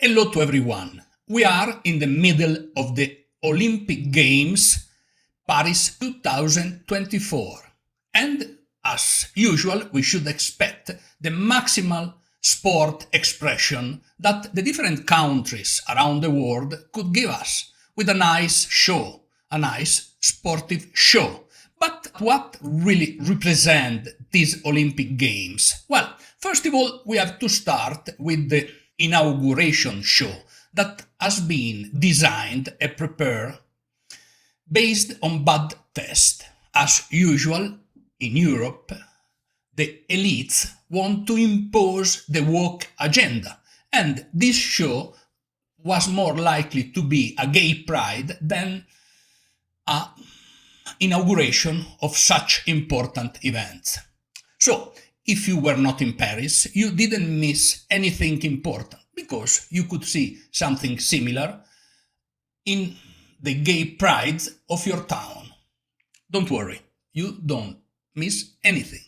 Hello to everyone. We are in the middle of the Olympic Games Paris 2024. And as usual, we should expect the maximal sport expression that the different countries around the world could give us with a nice show, a nice sportive show. But what really represent these Olympic Games? Well, first of all, we have to start with the inauguration show that has been designed and prepared based on bad taste. As usual, in Europe, the elites want to impose the woke agenda, and this show was more likely to be a gay pride than an inauguration of such important events. So, if you were not in Paris, you didn't miss anything important, because you could see something similar in the gay prides of your town. Don't worry, you don't miss anything.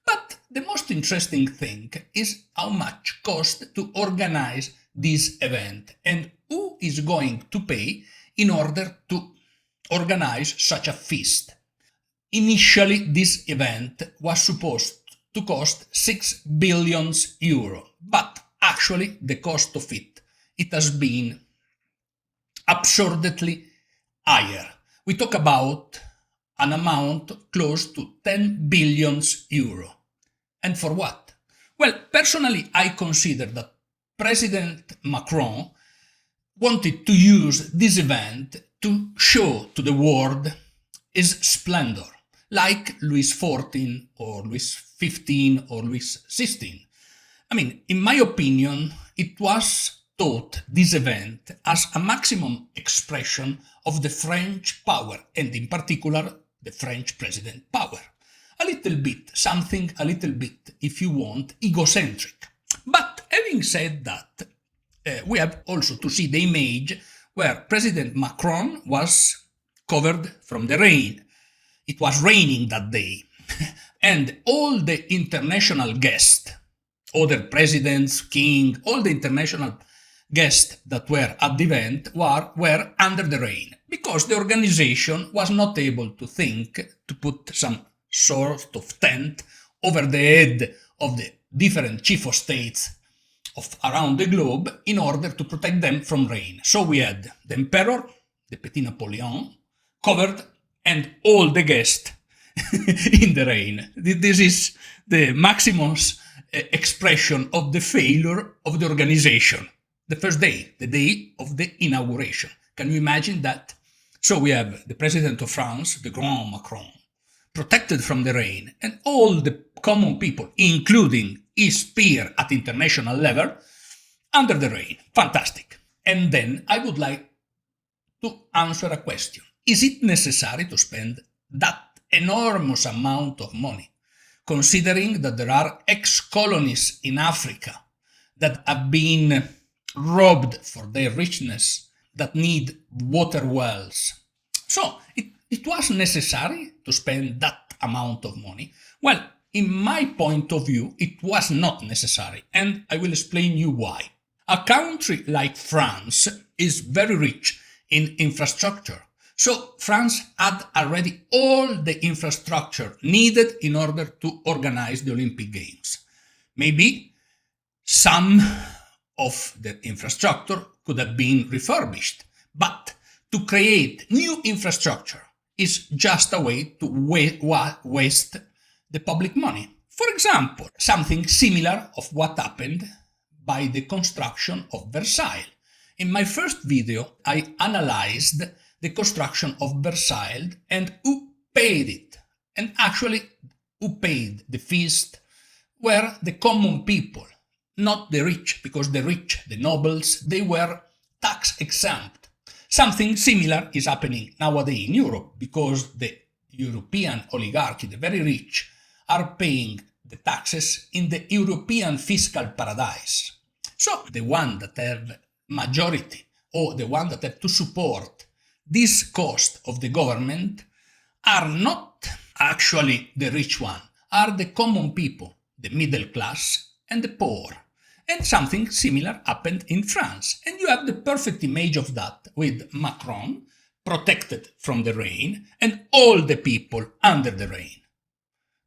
But the most interesting thing is how much cost to organize this event and who is going to pay in order to organize such a feast. Initially, this event was supposed to cost 6 billion euro, but actually the cost of it has been absurdly higher. We talk about an amount close to 10 billion euro. And for what? Well, personally, I consider that President Macron wanted to use this event to show to the world his splendor, like Louis XIV or Louis XV or Louis XVI. I mean, in my opinion, it was thought this event as a maximum expression of the French power, and in particular, the French president power. A little bit, something a little bit, if you want, egocentric. But having said that, we have also to see the image where President Macron was covered from the rain. It was raining that day. And all the international guests, other presidents, king, all the international guests that were at the event were under the rain, because the organization was not able to think to put some sort of tent over the head of the different chief of states of around the globe in order to protect them from rain. So we had the emperor, the Petit Napoleon, covered, and all the guests in the rain. This is the maximum expression of the failure of the organization. The first day, the day of the inauguration. Can you imagine that? So we have the President of France, the Grand Macron, protected from the rain, and all the common people, including his peer at international level, under the rain. Fantastic. And then I would like to answer a question. Is it necessary to spend that enormous amount of money, considering that there are ex-colonies in Africa that have been robbed for their richness, that need water wells? So it was necessary to spend that amount of money. Well, in my point of view, it was not necessary, and I will explain you why. A country like France is very rich in infrastructure. So France had already all the infrastructure needed in order to organize the Olympic Games. Maybe some of the infrastructure could have been refurbished, but to create new infrastructure is just a way to waste the public money. For example, something similar of what happened by the construction of Versailles. In my first video, I analyzed the construction of Versailles and who paid it. And actually, who paid the feast were the common people, not the rich, because the rich, the nobles, they were tax exempt. Something similar is happening nowadays in Europe, because the European oligarchy, the very rich, are paying the taxes in the European fiscal paradise. So the one that have majority, or the one that have to support this cost of the government, are not actually the rich one, are the common people, the middle class and the poor. And something similar happened in France. And you have the perfect image of that with Macron protected from the rain and all the people under the rain.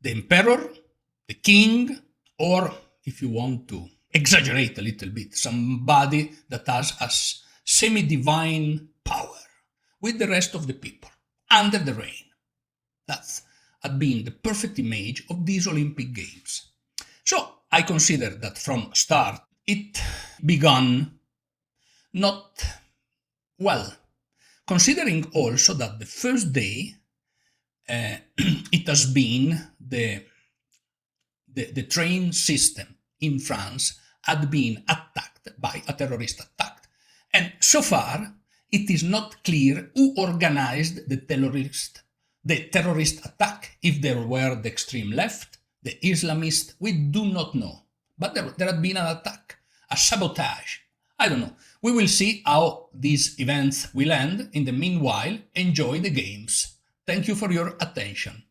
The emperor, the king, or if you want to exaggerate a little bit, somebody that has a semi-divine power with the rest of the people under the rain. That had been the perfect image of these Olympic Games. So I consider that from start it began not well, considering also that the first day it has been the train system in France had been attacked by a terrorist attack. And so far it is not clear who organized the terrorist attack. If there were the extreme left, the Islamists, we do not know. But there had been an attack, a sabotage. I don't know. We will see how these events will end. In the meanwhile, enjoy the games. Thank you for your attention.